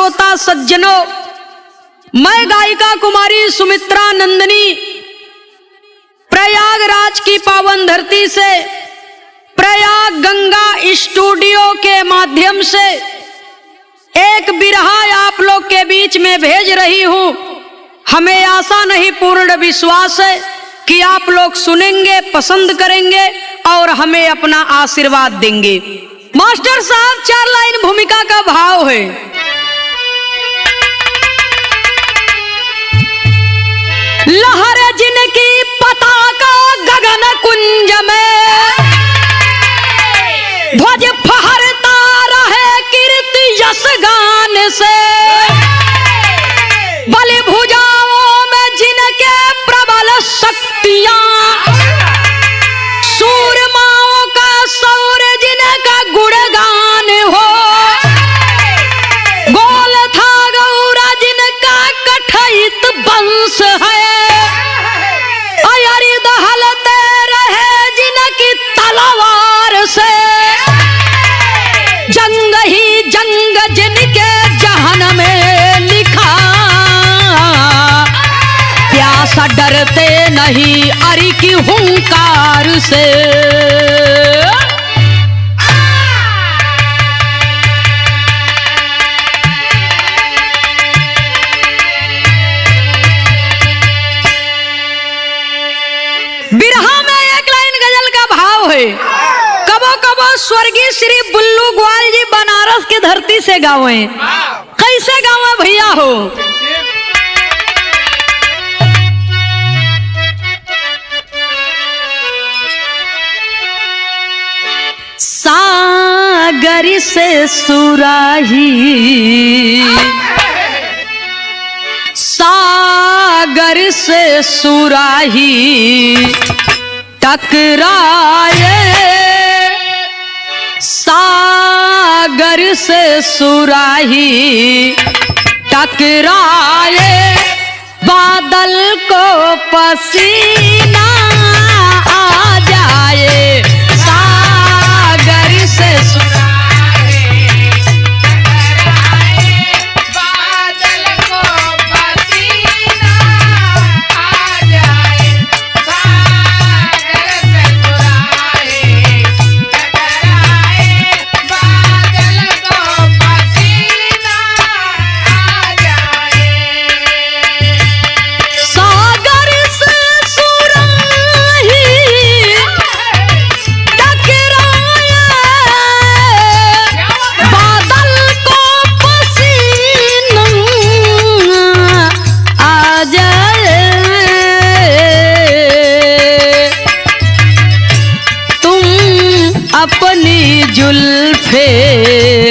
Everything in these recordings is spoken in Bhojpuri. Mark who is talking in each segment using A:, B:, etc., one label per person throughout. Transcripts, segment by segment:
A: श्रोता सज्जनों, मैं गायिका कुमारी सुमित्रा नंदनी प्रयागराज की पावन धरती से प्रयाग गंगा स्टूडियो के माध्यम से एक बिरहा आप लोग के बीच में भेज रही हूं। हमें आशा नहीं पूर्ण विश्वास है कि आप लोग सुनेंगे, पसंद करेंगे और हमें अपना आशीर्वाद देंगे। मास्टर साहब, 4 लाइन भूमिका का भाव है। लहर जिनकी पताका गगन कुंज में, ध्वज फहरता रहे कीर्ति यश गान से, बलि भुजाओं में जिनके प्रबल शक्तियां, सूरमाओं का शौर्य जिनका गुणगान हो, गोल था गौरा जिनका कठित वंश है, अयरी दहलते रहे जिनकी तलवार से, जंग ही जंग जिनके जहन में लिखा, प्यासा डरते नहीं अरि की हुंकार से। बिरहा में एक लाइन गजल का भाव है। कबो कबो स्वर्गीय श्री बुल्लू ग्वाल जी बनारस की धरती से गावे। कैसे गावे भैया हो? सागर से सुराही, सागर से सुराही टकराए, सागर से सुराही टकराए, बादल को पसीना आ जाए, सागर से अपनी जुल्फे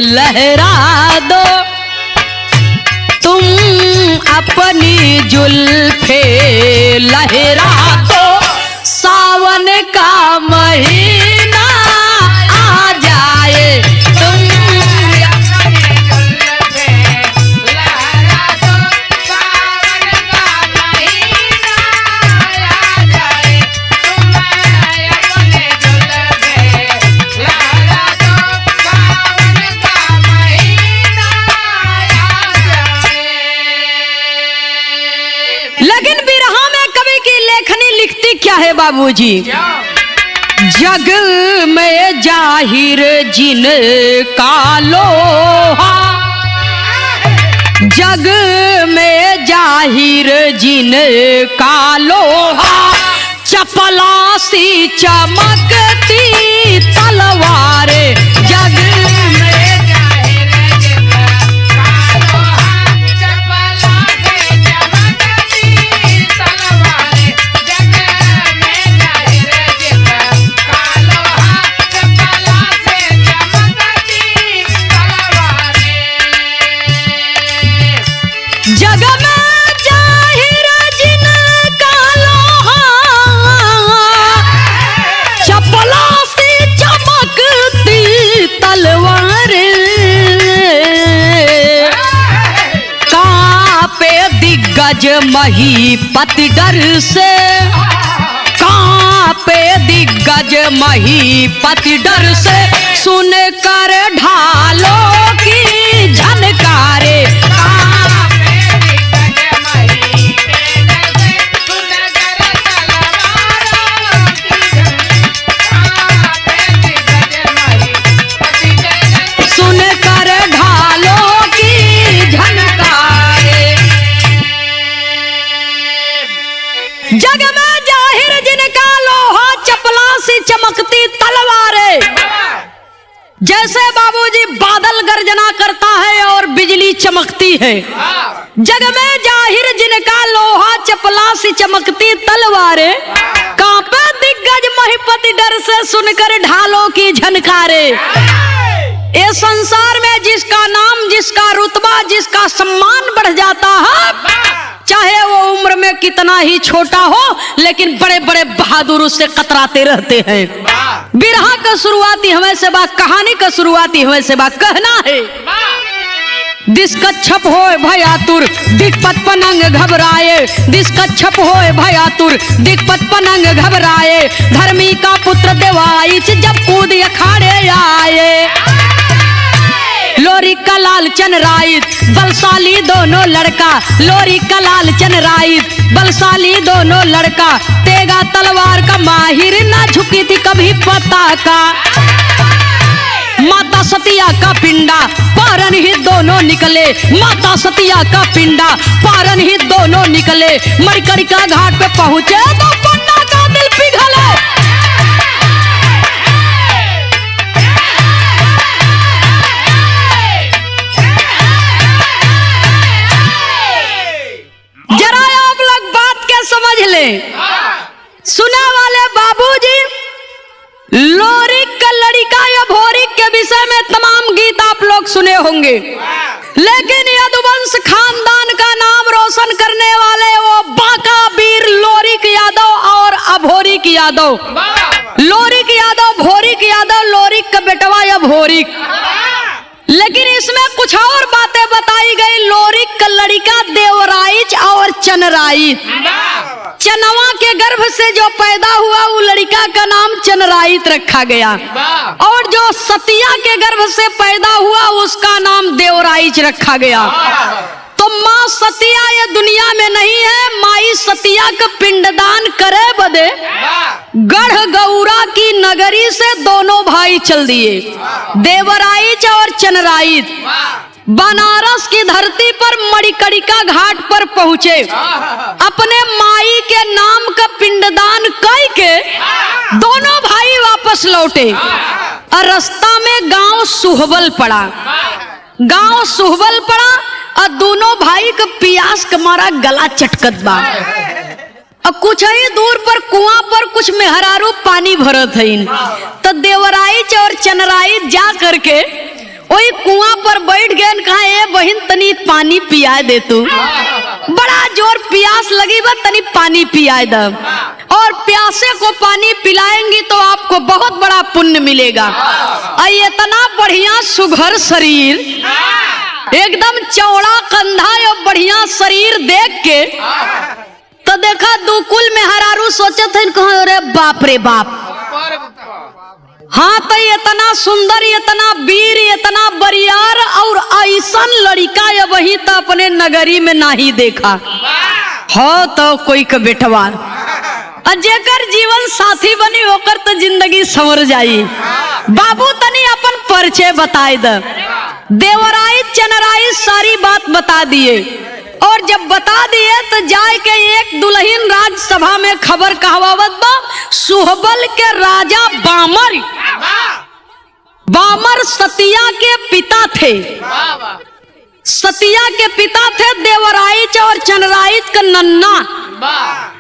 A: लहरा दो, तुम अपनी जुल्फे लहरा दो, सावन का महीना आ जाए, तुम क्या है बाबूजी? जग में जाहिर जिन का लोहा, जग में जाहिर जिन का लोहा, चपलासी चमकती तलवार, जग में गज मही पति डर से, कांपे दिग्गज महीपति डर से, सुन कर ढालों की झनकारे। सुन कर ढालों की झनकारे। जग में जाहिर जिनका लोहा चपला सी चमकती तलवारें। जैसे बाबूजी बादल गर्जना करता है और बिजली चमकती है, जग में जाहिर जिनका लोहा चपला सी चमकती तलवारें, कांपे दिग्गज महीपति डर से, सुनकर ढालों की झनकारे। ये संसार में जिसका नाम, जिसका रुतबा, जिसका सम्मान बढ़ जाता है, चाहे वो उम्र में कितना ही छोटा हो, लेकिन बड़े बड़े बहादुर उससे कतराते रहते हैं। बिरहा का शुरुआती हमें से बात, कहानी का शुरुआती हमें से बात कहना है। दिक्कच्छप होए भयातुर दिक्पत पनंग घबराए, दिक्कच्छप होए भयातुर दिक्पत पनंग घबराए। धर्मी का पुत्र देवाईच जब कूद अखाड़े आए। लोरी का लाल चनराइत बलशाली दोनों लड़का, लोरी का लाल चनराइत बलशाली दोनों लड़का। तेगा तलवार का माहिर ना झुकी थी कभी पताका। माता सतिया का पिंडा पारन ही दोनों निकले, माता सतिया का पिंडा पारन ही दोनों निकले। मरकरी का घाट पे पहुंचे तो पन्ना का दिल पिघले। जरा आप लोग बात के समझ ले। सुना वाले बाबूजी, लोरिक का लड़का या भोरिक के विषय में तमाम गीत आप लोग सुने होंगे, लेकिन यदुवंश खानदान का नाम रोशन करने वाले वो बांका वीर लोरिक यादव और अभोरिक यादव। लोरिक यादव, भोरिक यादव, लोरिक का बेटवा या भोरिक। लेकिन इसमें कुछ और बातें बताई गई। लोरिक का लड़का देवराइच और चनराइत। चनवा के गर्भ से जो पैदा हुआ वो लड़का का नाम चनराइत रखा गया, और जो सतिया के गर्भ से पैदा हुआ उसका नाम देवराइच रखा गया। तो माँ सतिया ये दुनिया में नहीं है, माई सतिया का पिंडदान करे बदे गढ़ गौरा की नगरी से दोनों भाई चल दिए, देवराइच और चनराइत। बनारस की धरती पर मणिकर्णिका घाट पर पहुंचे। अपने माई के नाम का पिंडदान करके दोनों भाई वापस लौटे, और रास्ता में गांव सुहबल पड़ा। गांव सुहबल पड़ा और दोनों भाई का पियास का मारा गला चटकत बा। और कुछ ही दूर पर कुआं पर कुछ मेहरारू पानी भरत है। तो देवराइच और चनराइत जा करके वही कुआं पर बैठ गए। कहा ए बहन तनी पानी पिया दे तू, बड़ा जोर प्यास लगी बा, तनी पानी पिया दे। और प्यासे को पानी पिलाएंगी तो आपको बहुत बड़ा पुण्य मिलेगा। और इतना बढ़िया सुघर शरीर, एकदम चौड़ा कंधा और बढ़िया शरीर देख के तो देखा दुकुल में हरारू सोचे थे, कहा अरे बाप रे बाप, हाँ तो इतना सुंदर, इतना वीर, इतना बरियार और ऐसन लड़का ये वही तो अपने नगरी में नहीं देखा हो। तो कोई का बेटवा जेकर जीवन साथी बनी होकर तो जिंदगी संवर जाई। बाबू तनी अपन परिचय बताए द। देवराइच चनराइत सारी बात बता दिए, और जब बता दिए तो जाए के एक दुल्हन राजसभा में खबर कहवावत बा। सुहबल के राजा बामर, बामर सतिया के पिता थे। सतिया के पिता थे देवराइच और चनराइत का नन्ना।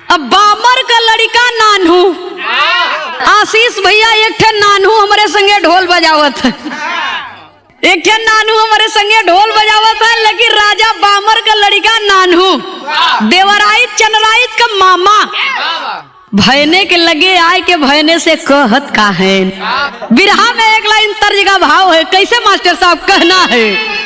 A: अब बामर का लड़का नानू, आशीष भैया एक थे नानू हमारे संगे ढोल बजावत है, एक थे नानू हमारे संगे ढोल बजावत है। लेकिन राजा बामर का लड़का नानू देवराइच चनराइत का मामा भयने के लगे आए के भयने से कहत का है। बिरहा में एक लाइन तर्ज का भाव है, कैसे मास्टर साहब कहना है।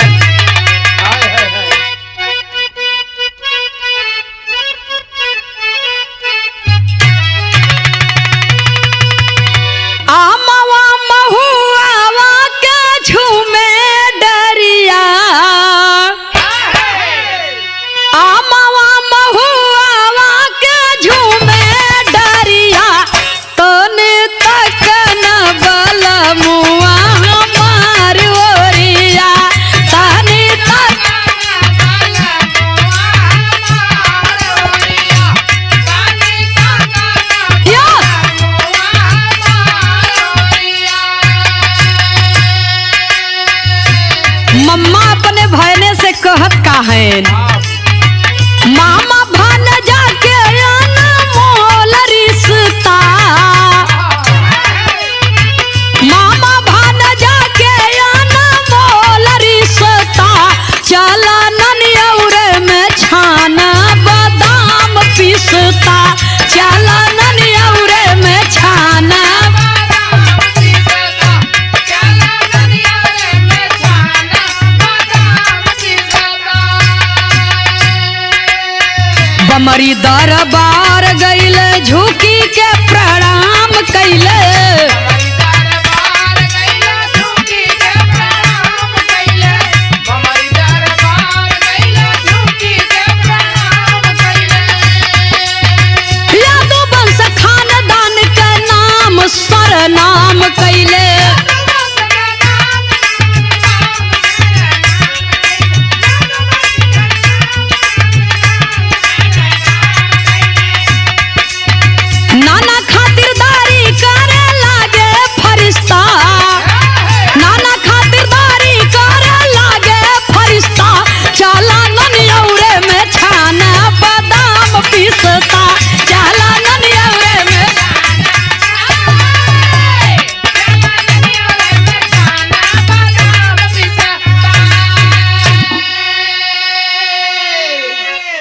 A: दरबार गईले झुकी के प्रणाम कैले। यादव वंश खानदान के नाम सरनाम कैले। नाना खातिरदारी करे लागे फरिश्ता, नाना खातिरदारी करे लागे फरिश्ता। चला ननियौरे में छाना बादाम पिसता, चला ननियौरे में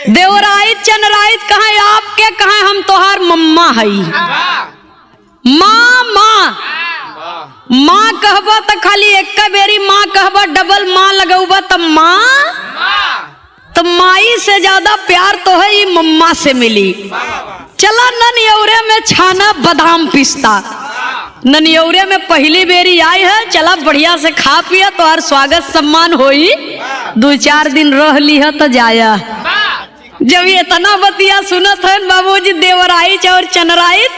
A: देवराइत चनराइत कहाँ आपके कहाँ हम तोहार मम्मा हई। माँ माँ माँ कहबा त खाली एक बेरी माँ कहबा, डबल माँ लगौबा त माँ, तो माई से ज्यादा प्यार तो है ये मम्मा से मिली। चला ननियौरे में छाना बादाम पिस्ता। ननियौरे में पहली बेरी आई है, चला बढ़िया से खा पिया तो हर स्वागत सम्मान होई। 2-4 दिन रह ली है तो जाया। जब ये इतना बतिया सुनत है बाबूजी देवराइत और चनराइत,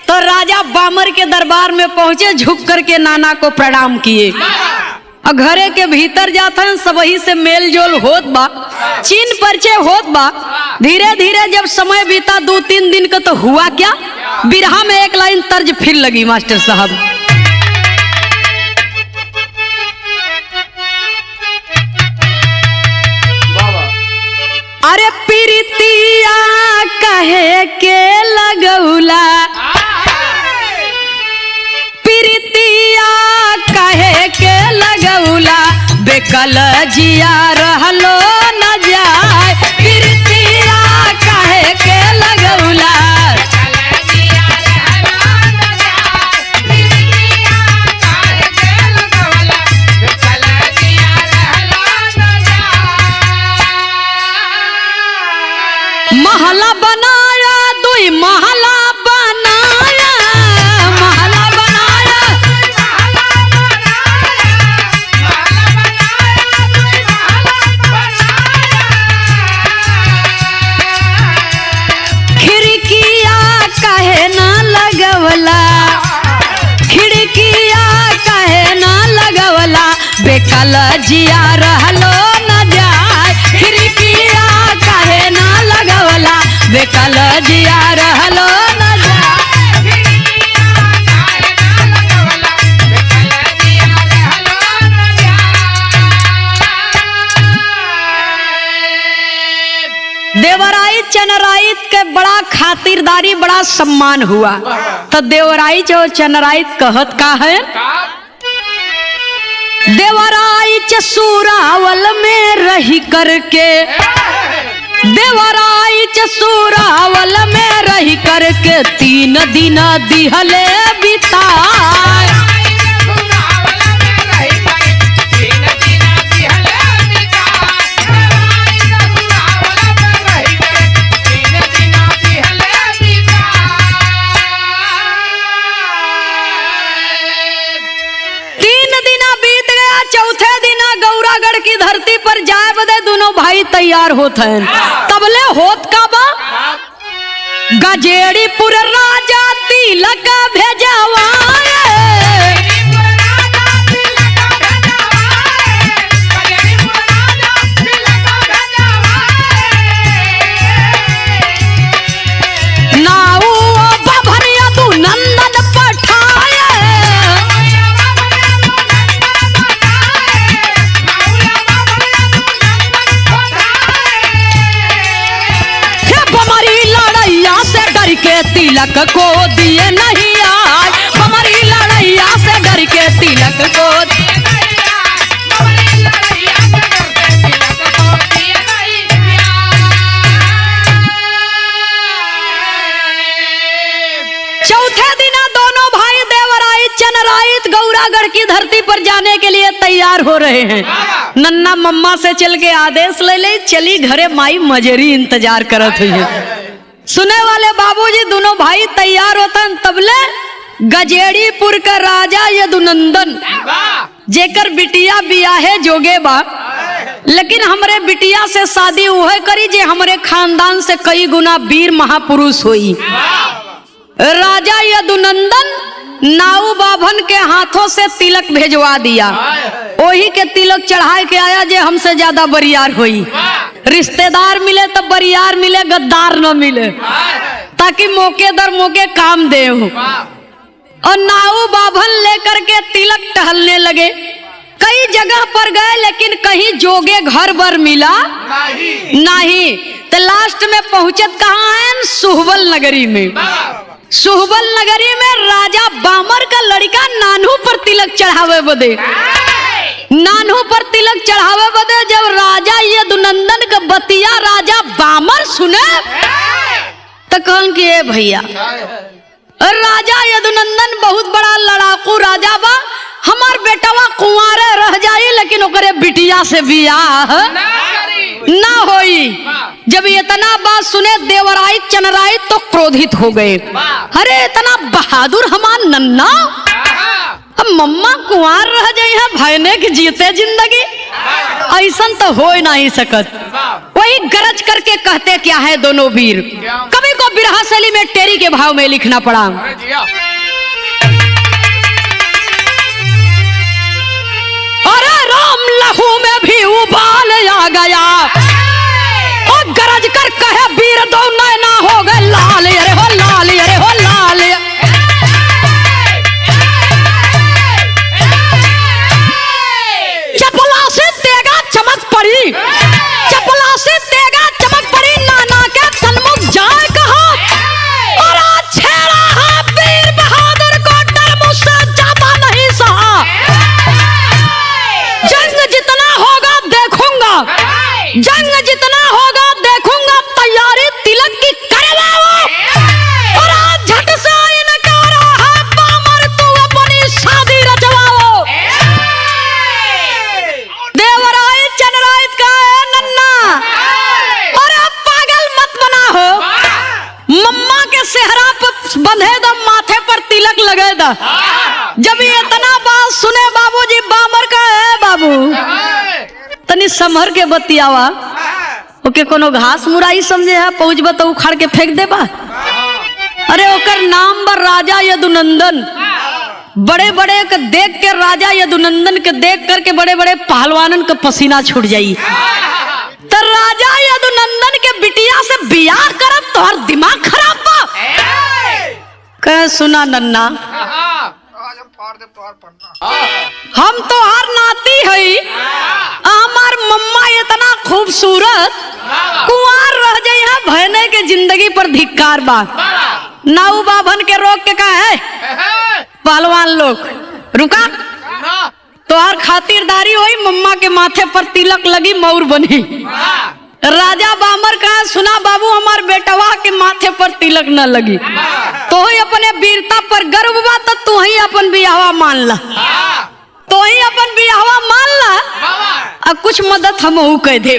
A: तो राजा बामर के दरबार में पहुंचे, झुक करके नाना को प्रणाम किए और घरे के भीतर जाते हैं। सबही से मेल जोल होत बा, चीन परिचय होत बा। धीरे धीरे जब समय बीता 2-3 दिन का, तो हुआ क्या, बिरहा में एक लाइन तर्ज फिर लगी मास्टर साहब। अरे प्रीतिया कहे के लगौला, प्रीतिया कहे के लगौला, बेकल जिया रहलो न जाए। प्रीतिया कहे के लगौला, महला बनाया, 2 महला बनाया, महला बनाया, खिड़किया कहे ना लगवला, खिड़किया कहे ना लगवला, बेकल जिया रहलो न जाए। खिड़किया कहे ना लगवला, बेकल जिया रहलो न जाए। देवराइत चनराइत के बड़ा खातिरदारी, बड़ा सम्मान हुआ। तो देवराइत और चनराइत कहत का है, देवराइत सूरावल में रही करके, देवराइत सूरावल में रही करके, 3 दिन दिहले बिताए। चौथे दिन गौरागढ़ की धरती पर जाए बदे दोनों भाई तैयार होते हैं। तबले होत का बा, गजेड़ीपुर राजा तिलक भेजवाए। नाऊ बभनिया तू नंदन पठाए। के तिलक को दिए नहीं आज, हमारी लड़ैया से डर के तिलक को दिए नहीं आज। चौथे दिन दोनों भाई देवराइत चनराइत गौरागढ़ की धरती पर जाने के लिए तैयार हो रहे हैं। नन्ना मम्मा से चल के आदेश ले ले, चली घरे माई मजरी इंतजार करत हुई है। दोनों भाई तैयार होतन तबले गजेड़ीपुर का राजा यदुनंदन जेकर बिटिया बियाहे जोगे बा, लेकिन हमरे बिटिया से शादी वह करी जे हमरे खानदान से कई गुना वीर महापुरुष हुई। राजा यदुनंदन नाऊ बाभन के हाथों से तिलक भेजवा दिया, वही के तिलक चढ़ा के आया जे हमसे ज्यादा बरियार हुई। रिश्तेदार मिले तो बरियार मिले, गद्दार न मिले, ताकि मौके दर मौके काम दे हो। और नाऊ बाभन लेकर के तिलक टहलने लगे। कई जगह पर गए लेकिन कहीं जोगे घर बर मिला नहीं। तो लास्ट में पहुंचत कहाँ है? सुहबल नगरी में। सुहबल नगरी में राजा बामर का लड़का नानू पर तिलक चढ़ावे बदे, नानू पर तिलक चढ़ावे बदे जब राजा यदुनंदन का बतिया राजा बामर सुने तो कहन कि ए भैया, राजा यदुनंदन बहुत बड़ा लड़ाकू राजा बा, हमार बेटवा कुंवारे रह जाई लेकिन ओकरे बिटिया से बियाह ना होई। जब इतना बात सुने देवराय चनराय तो क्रोधित हो गए। अरे इतना बहादुर हमार नन्ना, अब मम्मा कुंवार रह जाई है भयने की जीते जिंदगी, ऐसा तो हो नहीं सकत। वही गरज करके कहते क्या है दोनों वीर। कभी को बिरहा शैली में टेरी के भाव में लिखना पड़ा। अरे राम लहू में भी उबाल आ गया, और गरज कर कहे वीर दो नैना हो गए लाल, अरे हो लाल, अरे हो लाल। चपला से तेगा चमक पड़ी, चपला से तेगा चमक पड़ी, नाना के सन्मुख जाए कहा, और आज छेड़ा है वीर बहादुर को, डर मुझसे ज्यादा नहीं सहा। जंग जितना होगा देखूंगा, जंग जितना होगा देखूंगा, तैयारी तिलक की करे वो, और आज झट से इनकार है बामर, तू अपनी शादी रचवाओ। देवराय चनराय का है नन्ना, अरे पागल मत बना हो, मम्मा के सेहरा पर बंधे दो, माथे पर तिलक लगे दो। जब ये इतना बात सुने बाबूजी बामर का है बाबू तनी समहर के बतियावा, ओके कोनो घास मुराई समझे है, पहुंचबा तो उखाड़ के फेंक देबा। अरे ओकर नाम बर राजा यदुनंदन, बड़े बड़े के देख के राजा यदुनंदन के देख करके बड़े बड़े पहलवानन के पसीना छूट जाई। तो राजा यदुनंदन के बिटिया से बियाह करब तोहर दिमाग खराब बा। कह सुना नन्ना, हम तो हर नाती है, हमार मम्मा इतना खूबसूरत कुंवार रह जाई है, भयने के जिंदगी पर धिक्कार बा। नाऊ बाभन के रोक के कहा है पहलवान लोग रुका, तो हर खातिरदारी हुई, मम्मा के माथे पर तिलक लगी, मौर बनी। राजा बामर कहा सुना बाबू, हमार बेटवा के माथे पर तिलक न लगी, तो ही अपने वीरता पर गर्व बा, तो तू ही अपन बियाहवा मान ला, तो ही अपन बियाहवा मान ला, अब कुछ मदद हम कह दे।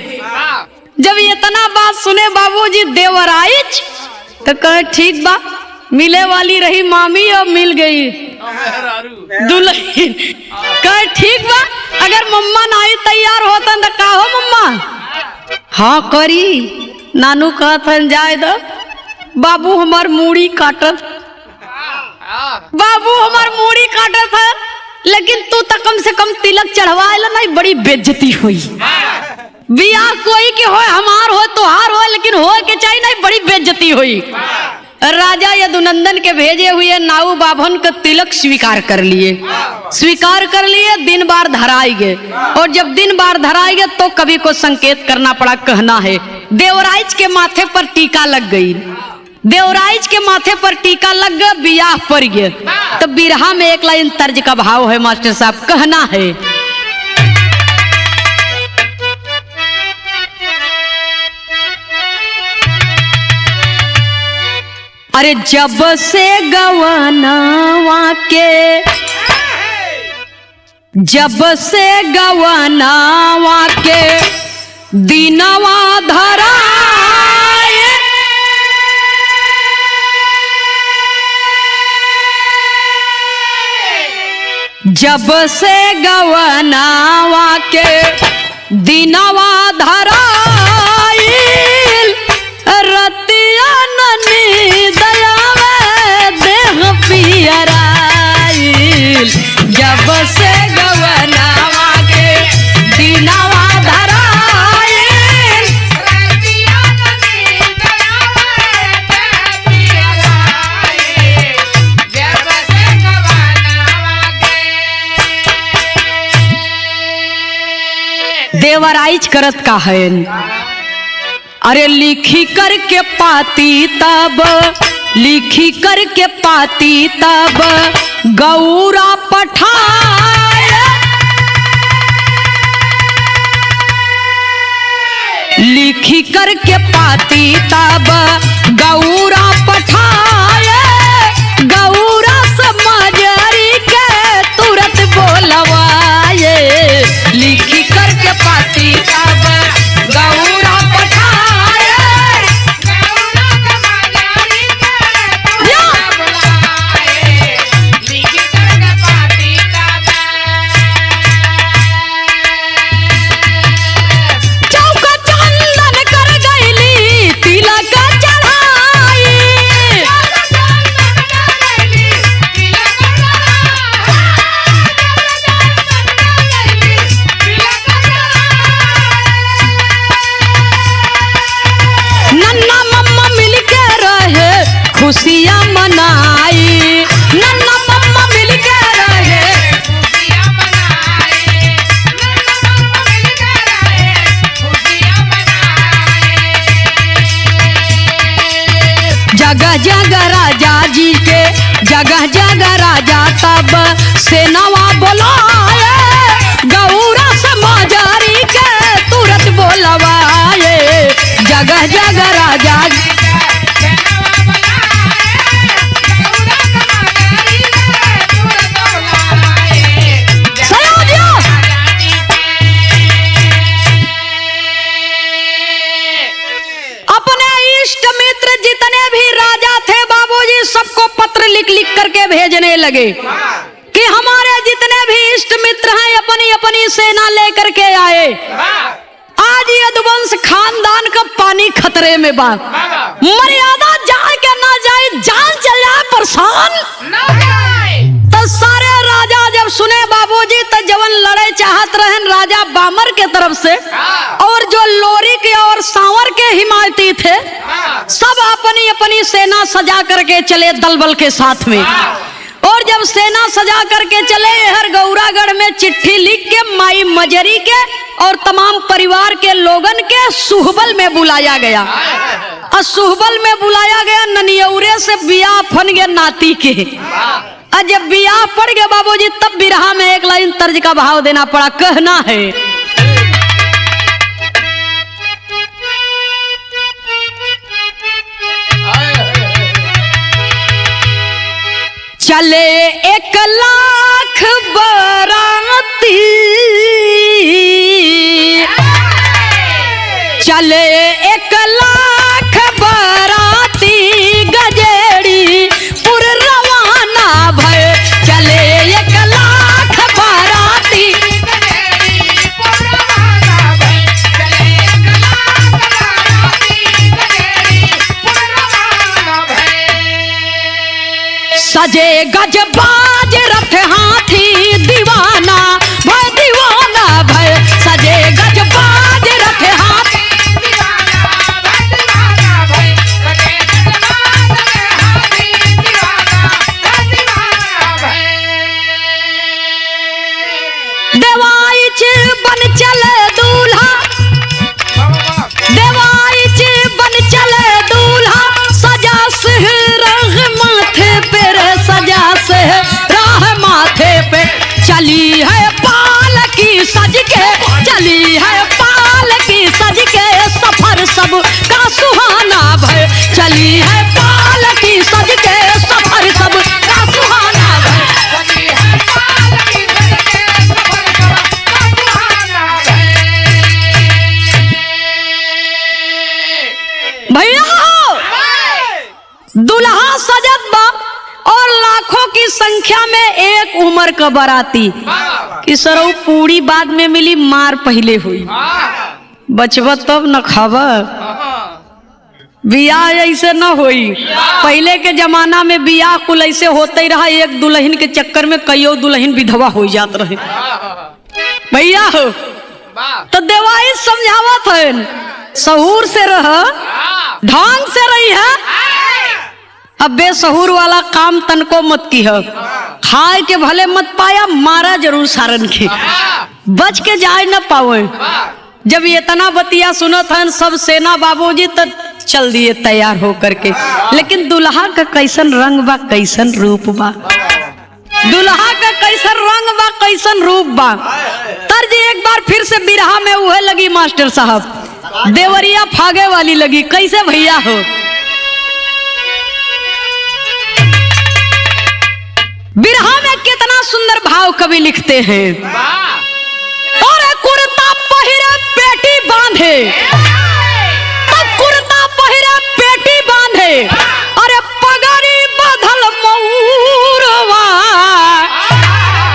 A: जब इतना बात सुने बाबूजी देवराइच तो कहे ठीक बा, मिले वाली रही मामी और मिल गई दुल्हन। कहे ठीक बा, अगर मम्मा नहीं तैयार होता तो का हो मम्मा? हाँ करी। नानू कहतन जाए दो, बाबू हमार मूड़ी काटत, बाबू हमार मूड़ी काटत है, लेकिन तू तो कम से कम तिलक चढ़वाएला नहीं, बड़ी बेइज्जती हुई। बियाह कोई के हो, हमार हो तुहार हो, लेकिन हो के चाहिए नहीं, बड़ी बेइज्जती हुई। राजा यदुनंदन के भेजे हुए नाऊ बाभन का तिलक स्वीकार कर लिए, स्वीकार कर लिए, दिन बार धराई गए। और जब दिन बार धराई गए तो कवि को संकेत करना पड़ा, कहना है देवराइच के माथे पर टीका लग गई, देवराइच के माथे पर टीका लग गया, बियाह पड़ गया। तो बिरहा में एक लाइन तर्ज का भाव है मास्टर साहब, कहना है अरे जब से गवानावा के, जब से गवानावा के दिनवा धराए, जब से गवनावा के दिनवा धराइल रतिया ननी दयावे देह पियराइल। जब से गवनावा के दिनवा धराइल
B: रतिया ननी दयावे देह पियराइल। जब से गवनावा के
A: देवराइज करत का है। अरे लिखी करके पाती तब, लिखी करके पाती तब गौरा पठाए। लिखी करके पाती तब गौरा पठाए। गौरा समझरी के तुरंत बोलवाए। लिखी करके पाती तब गौरा पठाए।
B: गौरा कमाजारी के तुरंत बुलाए। लिखी करके पाती तब
A: चौका चंदन कर गईली तिलक चढ़ाई। नन्ना मम्मा मिलके रहे खुशियाँ मनाई। नन्ना मम्मा मिलके रहे
B: खुशियाँ मनाए। नन्ना मिलके रहे खुशियाँ मनाए।
A: जगह जगह राजा जी के, जगह जगह राजा तब सेनावा बोलाए। गौरा समाजारी के तुरंत बोलवाए। जगह जगह राजा सयोजियो। अपने इष्ट मित्र जितने भी राजा थे बाबूजी सबको पत्र लिख लिख करके भेजने लगे कि हमारे जितने भी इष्ट मित्र हैं अपनी अपनी सेना लेकर के आए। आज यदुवंश खानदान का पानी खतरे में बा। मर्यादा जाए के ना जाए, जान चल जाए परेशान। तो सारे राजा जब सुने बाबूजी तो जवन लड़े चाहत रहन राजा बामर के तरफ से और जो लोरी के और सांवर के हिमायती थे सब अपनी अपनी सेना सजा करके चले दलबल के साथ में। और जब सेना सजा करके चले हर गौरागढ़ में चिट्ठी लिख के माई मजरी के और तमाम परिवार के लोगन के सुहबल में बुलाया गया। और सुहबल में बुलाया गया ननियौरे से बियाह फन गए नाती के। और जब बियाह पड़ गया बाबूजी तब बिरहा में एक लाइन तर्ज का भाव देना पड़ा। कहना है चले 1,00,000 बाराती, चले 1,00,000 बाराती गजेड़ी पुर रवाना भय। चले 1,00,000 बाराती सजे गजबाज रथ हाथी दीवाना भय, दीवाना भय। सजे गजबाज रथ हाथी देवाइच बन चले दूल्हा, देवाइच बन चले दूल्हा। सजा सिंह राह माथे पे रे, सजा से राह माथे पे। चली है पालकी सज के, चली है पालकी सज के सफर सब का सुहाना भय। चली है पालकी सज के सफर सब का सुहाना भय। भैया दुल्हा सजत बा और और लाखों की संख्या में एक उम्र का बाराती कि सरऊ पूरी बाद में मिली, मार पहले हुई, बचब तब न खाब। बियाह ऐसे न होई। पहले के जमाना में बियाह कुल ऐसे होते ही रहा, एक दुल्हन के चक्कर में कईयों दुल्हन विधवा हो जात रहे। भैया हो तो देवाई समझावत है, सहूर से रह, ढंग से रही है। अब बेसहूर वाला काम तनको मत की है, खाए के भले मत पाया, मारा जरूर सारन के, बच के जाए न पावे। जब ये इतना बतिया सुनत हैं सब सेना बाबूजी तो चल दिए तैयार हो करके। लेकिन दुल्हा का कैसन रंग बा, कैसन रूप बा, दुल्हा का कैसन रंग बा, कैसन रूप बा। तर्ज एक बार फिर से बिरहा में उहे लगी मास्टर साहब, देवरिया फागे वाली लगी। कैसे भैया हो, बिरहा में कितना सुंदर भाव कवि लिखते हैं। और कुर्ता पहिरे पेटी बांधे, तो कुर्ता पहिरे पेटी बांधे, अरे पगड़ी बधल मऊरवा,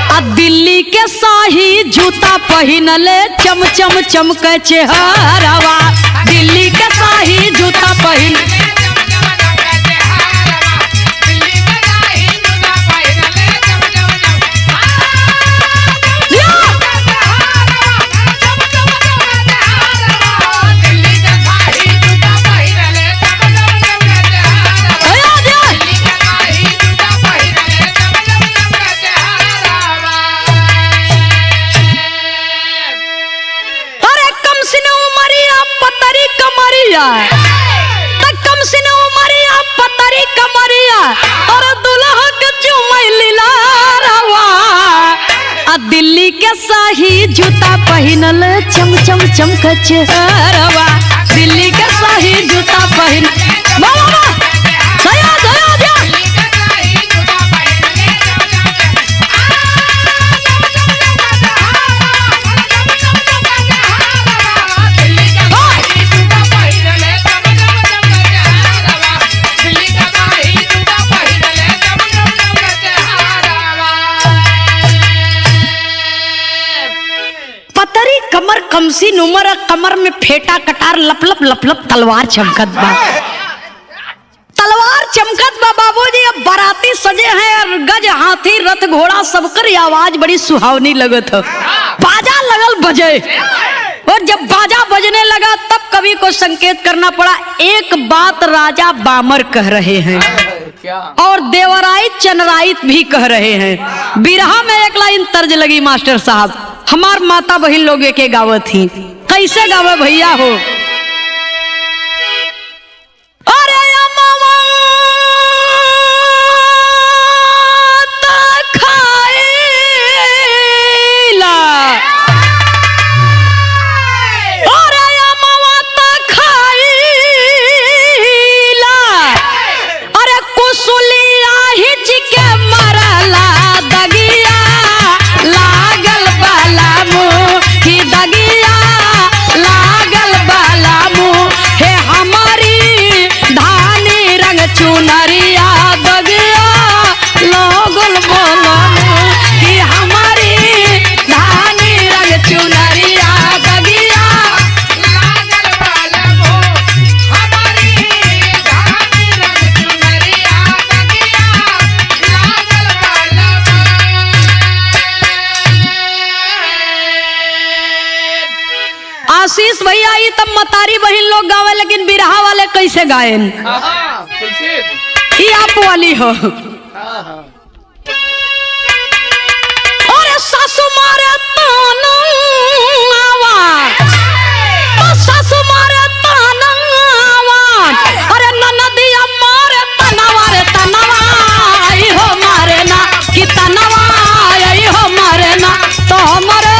A: आ दिल्ली के शाही जूता पहिनले चम चम चमके चेहरावा, दिल्ली के शाही जूता पहिन। कम सिन उमरिया पतरी कमरिया, और दुल्हा के चुमैली लारवा, आ दिल्ली के शाही जूता पहिनल चम चम चमके चेहरावा, दिल्ली के शाही जूता पहिन। पतरी कमर कमसिन उमर, कमर में फेटा कटार, लप लप लप लप तलवार चमकत बा, तलवार चमकत बा बाबूजी। अब बाराती सजे हैं और गज हाथी रथ घोड़ा सबकर आवाज बड़ी सुहावनी लगत है। बाजा लगल बजे, और जब बाजा बजने लगा तब कवि को संकेत करना पड़ा। एक बात राजा बामर कह रहे हैं और देवराइत चनराइत भी कह रहे हैं। बिरहा में एक लाइन तर्ज लगी मास्टर साहब, हमार माता बहन लोग के गावत थी। कैसे गावे भैया हो, अरे आशीष भैया ये तब मतारी बहन लोग गावे, लेकिन बिरहा वाले कैसे गायन, ये आप वाली हो। अरे सासु मारे तानवा, सासु मारे तानवा, अरे ननदिया मारे तनवा रे तनवा, आई हो मारे ना कि तनवा, आई हो मारे ना, तो हमारे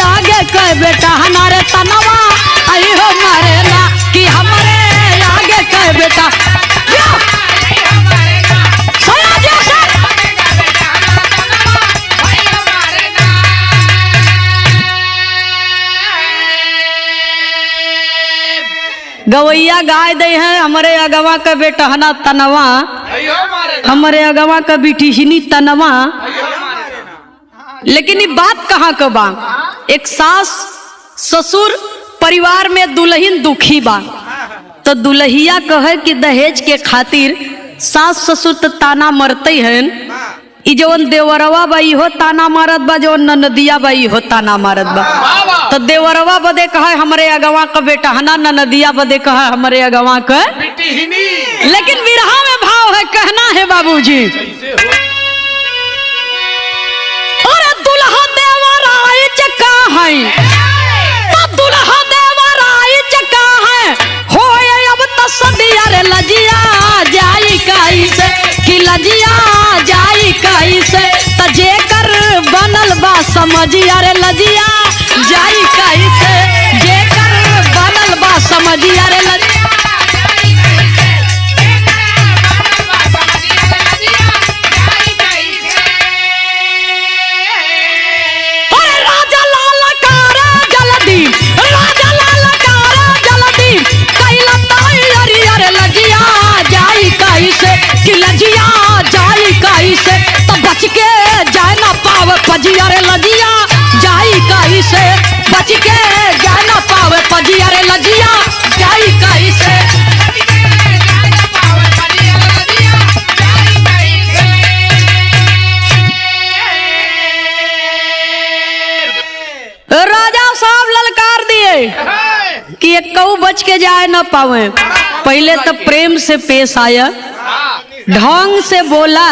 A: आगे कह बेटा हमारे तनवा, आई हो मारे ना कि हमारे आगे कह बेटा। गवैया गाय दे हैं हमारे अगवा का बेटा हना तनवा, हमारे अगवा का बिटिहनी तनवा। लेकिन ये बात कहाँ का बा? एक सास ससुर परिवार में दुल्हन दुखी बा, तो दुल्हिया कहे कि दहेज के खातिर सास ससुर तो ताना मरते हैं। ई जवन देवरवा बा इहो ताना मारत बा, जवन ननदिया बा इहो ताना मारत बा। तो देवरवा बदे कहा हमारे अगवा का बेटा हना, ननदिया बदे कहा हमारे अगवा का
B: बिटिहनी।
A: लेकिन विरहा में भाव है, कहना है बाबूजी, अरे दुल्हा देवराई चक्का है, तो दुल्हा देवराई चक्का है, होए अब तो सदिया रे लजिया जाई कैसे, कि लजिया जाई कैसे, तो जेकर बनल बा समझिया रे लजिया जाई कैसे, जेकर बनल बा समझिया रे लजिया। कि लजिया जाई कैसे, तो बच के जाए ना पावे पजिया रे लजिया जाई कैसे, बच के जाए ना पावे पजिया रे लजिया जाई कैसे। राजा साहब ललकार दिए कि एक कऊ बच के जाए ना पावे। पहले तो प्रेम से पेश आया, ढंग से बोला,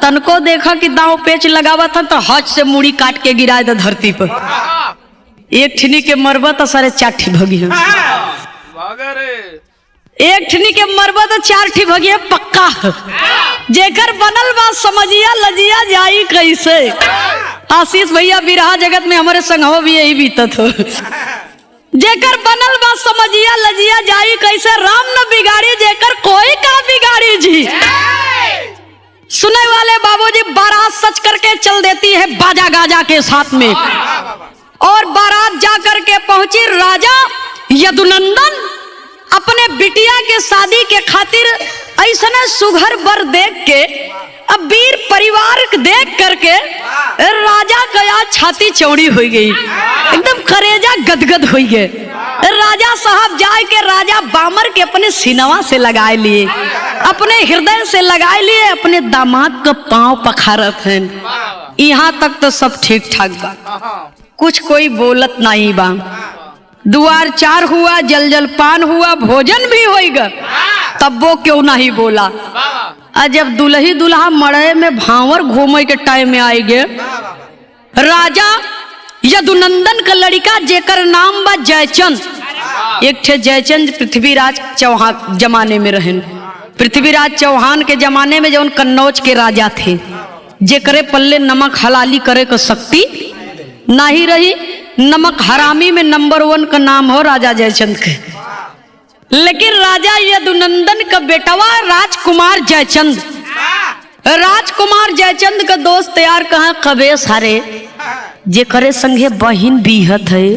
A: तनको देखा कि दांव पेच लगावा था तो हज से मुड़ी काट के गिराए था धरती पर। एक ठिनी के मरबा तो सारे 4 ठी भगी है, एक ठिनी के मरबा तो 4 ठी भगी है पक्का। जेकर बनल बा समझिया लजिया जाई कैसे। आशीष भैया बिरहा जगत में हमारे संगहो भी यही बीतत हो। जेकर बनल बा समझिया लजिया जाई कैसे, राम न बिगाड़ी जेकर कोई का बिगाड़ी जी। सुने वाले बाबूजी, बारात सच करके चल देती है बाजा गाजा के साथ में, और बारात जा करके पहुंची राजा यदुनंदन अपने बिटिया के शादी के खातिर ऐसने सुघर बर देख के, अब वीर परिवार देख करके राजा का आज छाती चौड़ी हो गई, एकदम करेजा गदगद हो गए। राजा साहब जाए के राजा बामर के अपने सीनवा से लगाए लिए, अपने हृदय से लगाए लिए, अपने दामाद का पांव पखारत हैं। यहाँ तक तो सब ठीक ठाक बा, कुछ कोई बोलत नहीं बा। दुआर 4 हुआ, जल जल पान हुआ, भोजन भी होगा, तब वो क्यों नहीं बोला। जब दुल्ही दुल्हा मड़े में भावर घूमे के टाइम में आएगे, राजा यदुनंदन का लड़का जेकर नाम बा जयचंद, एक ठे जयचंद पृथ्वीराज चौहान जमाने में रहन। पृथ्वीराज चौहान के जमाने में जौन कन्नौज के राजा थे, जेकरे पल्ले नमक हलाली करे का शक्ति नहीं रही। नमक हरामी में नंबर 1 का नाम हो राजा जयचंद के। लेकिन राजा यदुनंदन का बेटवा राजकुमार जयचंद, राजकुमार जयचंद का दोस्त तैयार कहा कबेस हरे, जेकरे संगे बहिन बीहत है,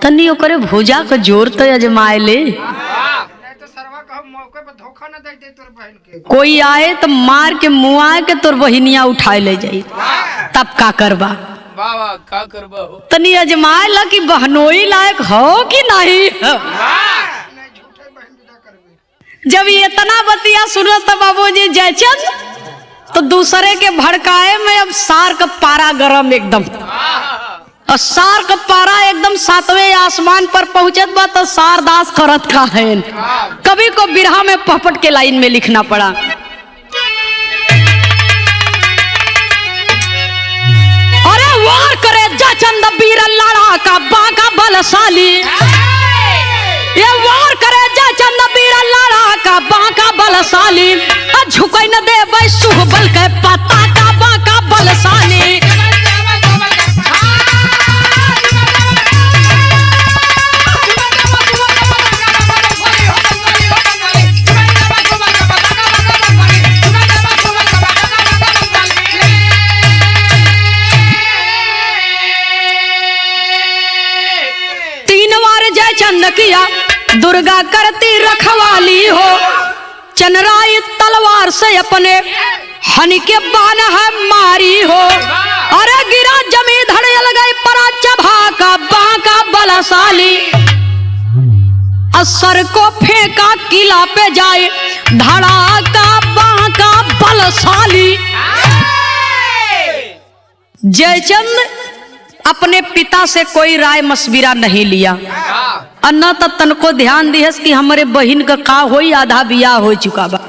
A: तनी ओकरे भुजा का जोर तो अजमाए ले। कोई आए तो मार के मुआए के तोर बहिनिया उठाए ले जाई, तब का करबा
B: का करबा हो?
A: तनी अजमाए ला कि बहनोई लायक हो कि नहीं। जब ये इतना बतिया सुनो तो बाबूजी जयचंद तो दूसरे के भड़काए में अब सार का पारा गरम एकदम, और सार का पारा एकदम 7वें आसमान पर पहुंचत बा, तो सार दास करत का है। कभी को बिरहा में पपट के लाइन में लिखना पड़ा। अरे वार करे जयचंद वीर लड़ा का बाका बलशाली, ये वार करे जयचंद वीर लड़ा का बाका बलशाली, झुकै न दे सुहबल के पता का बाका बलशाली। जयचंद किया दुर्गा करती रखवाली हो, चनराई तलवार से अपने हनी के बान है मारी हो। अरे गिरा जमी धड़ल गई परा चबा का बांका बलशाली, असर को फेंका किला पे जाए धड़ाका बांका बलशाली। जयचंद अपने पिता से कोई राय मशविरा नहीं लिया, अन्ना तो तन को ध्यान दिहस कि हमारे बहन का का होई, आधा बियाह हो चुका बा।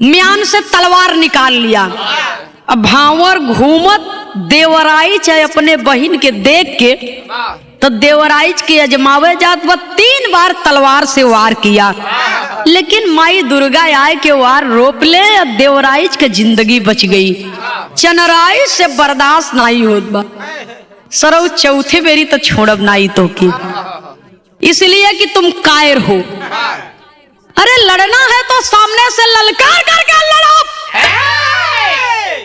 A: म्यान से तलवार निकाल लिया। अब भावर घूमत देवराइच है अपने बहन के देख के, तो देवराइच के अजमावे जात वह 3 बार तलवार से वार किया, लेकिन माई दुर्गा आए के वार रोप ले, देवराइच के जिंदगी बच गई। चनराइच से बर्दाश्त नहीं होत बा, सरौ चौथे बेरी तो छोड़ब नहीं तो की, इसलिए कि तुम कायर हो। अरे लड़ना है तो सामने से ललकार करके लड़ो।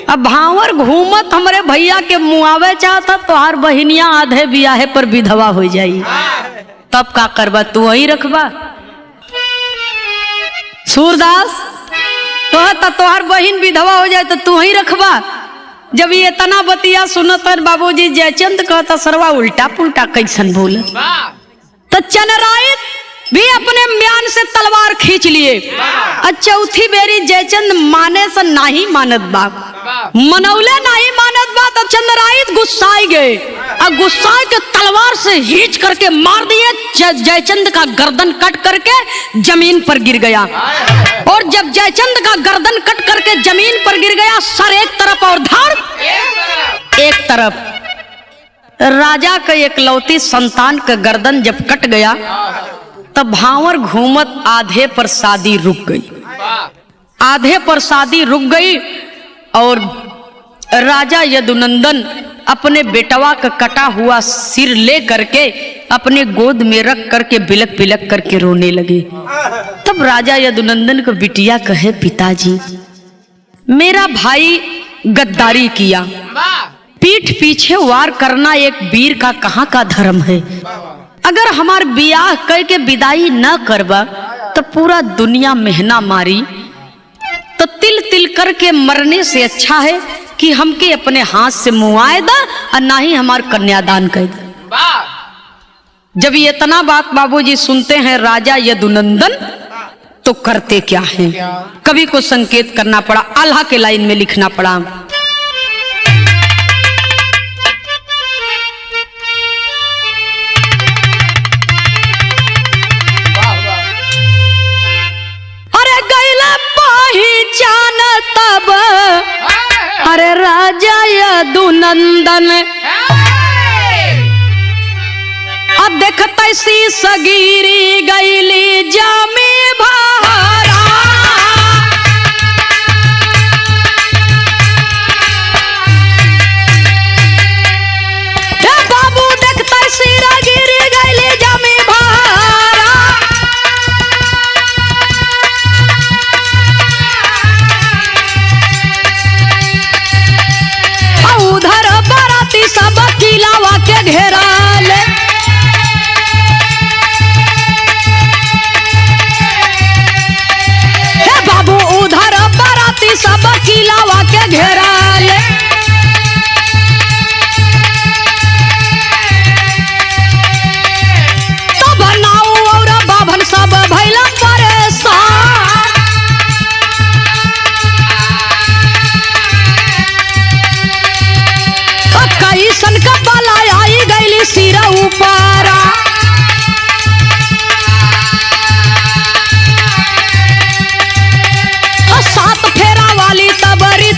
A: अब भावर घूमत हमारे भैया के मुआवे चाहता तो हर बहनिया आधे बियाहे पर विधवा हो जाई, तब का करबा, तू वही रखबा। सूरदास तो तोहर बहन विधवा हो जाए तो तू वही रखबा। जब ये तना बतिया सुनत बाबूजी जयचंद कहता सरवा उल्टा पुल्टा कैसन बोले, तो चनराइच भी अपने म्यान से तलवार खींच लिए। चौथी बेरी जयचंद माने से नहीं मानत बा, मनौले नहीं मानत बा, तो चंद्राइच गुस्साई गए और गुस्सा के तलवार से हीच करके मार दिए। जयचंद का गर्दन कट करके जमीन पर गिर गया, और जब जयचंद का गर्दन कट करके जमीन पर गिर गया, सर एक तरफ और धड़ एक तरफ। राजा का एकलौती संतान का गर्दन जब कट गया, तब भावर घूमत आधे पर शादी रुक गई, आधे पर शादी रुक गई। और राजा यदुनंदन अपने बेटवा का कटा हुआ सिर ले करके अपने गोद में रख करके बिलक बिलक करके रोने लगे। तब राजा यदुनंदन को बिटिया कहे, पिताजी मेरा भाई गद्दारी किया, पीठ पीछे वार करना एक वीर का कहाँ का धर्म है। अगर हमार बियाह करके विदाई न करबा तो पूरा दुनिया मेहना मारी, तो तिल तिल करके मरने से अच्छा है कि हमके अपने हाथ से मुआए दा और ना ही हमार कन्यादान कर दे। जब ये इतना बात बाबूजी सुनते हैं राजा यदुनंदन, तो करते क्या हैं, कवि को संकेत करना पड़ा, आल्हा के लाइन में लिखना पड़ा। तब अरे राजा यदुनंदन अब देखते सी सगीरी गईली जामी भारा, बाबू देखते सी सगीरी गईली जामी भारा। उधर बाराती सब किलावा के घेरा ले, बाबू उधर बाराती सब किलावा के घेरा ले। तब नाऊ और बाभन सब भैला परेशान, कैसन का बाला आई गईली सिरा ऊपर। सात फेरा वाली तबरी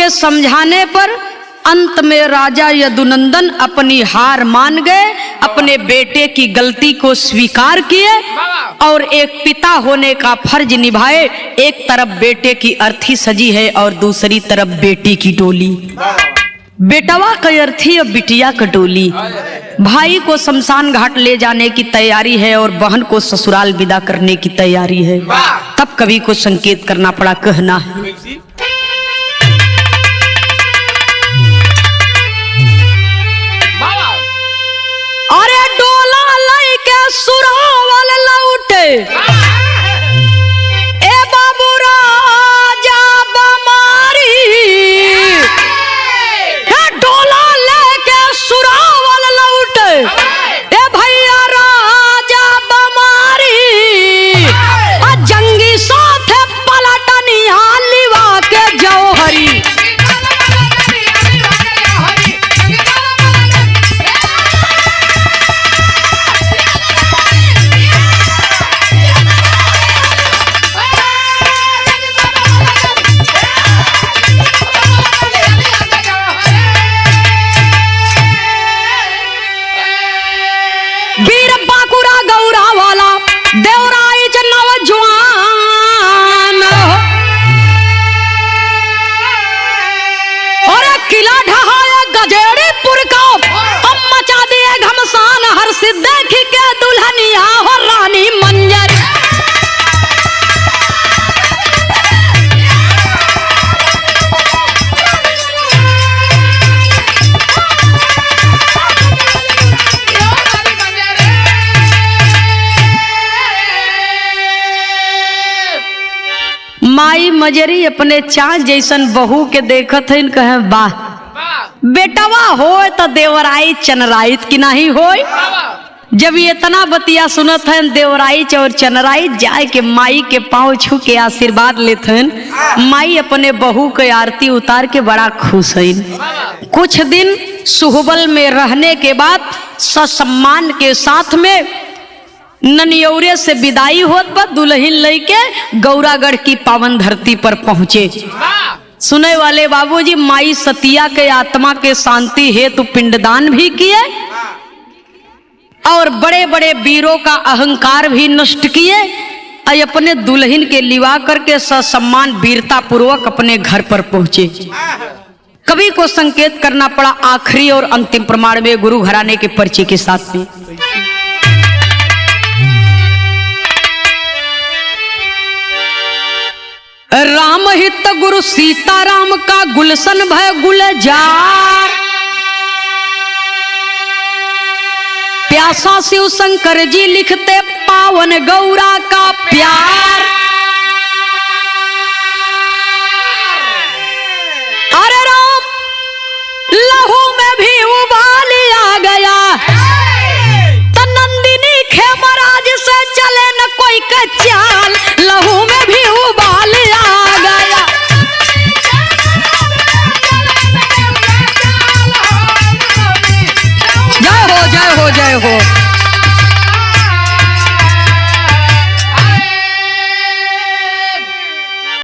A: के समझाने पर अंत में राजा यदुनंदन अपनी हार मान गए, अपने बेटे की गलती को स्वीकार किए और एक पिता होने का फर्ज निभाए। एक तरफ बेटे की अर्थी सजी है और दूसरी तरफ बेटी की डोली। बेटवा का अर्थी और बिटिया का डोली। भाई को शमशान घाट ले जाने की तैयारी है और बहन को ससुराल विदा करने की तैयारी है। तब कवि को संकेत करना पड़ा, कहना है अरे डोला लाई के सुरावल लौटे ए बाबू राजा बमारी, ए डोला लेके सुरावल लौटे ए भैया राजा बमारी, आ जंगी साथे पलटनिया लिवा के जौहरी। वीर बाकुरा गौरा वाला देवराई नौजवान और किला ढहाया गजेड़ीपुर का, अब मचा दिए घमसान हर सिद्दीकी के दुल्हनिया हो रानी मंजर। माई मजरी अपने चाँद जैसन बहू के देखत है, कहे वाह बेटवा हो तो देवराई चनराइत की नहीं हो। जब ये इतना बतिया सुनत है देवराई और चनराई जाए के माई के पाँव छू के आशीर्वाद लेते हैं। माई अपने बहू के आरती उतार के बड़ा खुश है। कुछ दिन सुहबल में रहने के बाद ससम्मान के साथ में ननियौरे से विदाई होत पर दुल्हन लेके गौरागढ़ की पावन धरती पर पहुंचे। सुने वाले बाबूजी, माई सतिया के आत्मा के शांति हेतु पिंडदान भी किए और बड़े बड़े वीरों का अहंकार भी नष्ट किए और अपने दुल्हन के लिवा करके ससम्मान वीरता पूर्वक अपने घर पर पहुंचे। कवि को संकेत करना पड़ा आखिरी और अंतिम प्रमाण में गुरु घराने के परिचय के साथ में। राम हित गुरु सीताराम का गुलशन भय गुलजार, प्यासा शिव शंकर जी लिखते पावन गौरा का प्यार।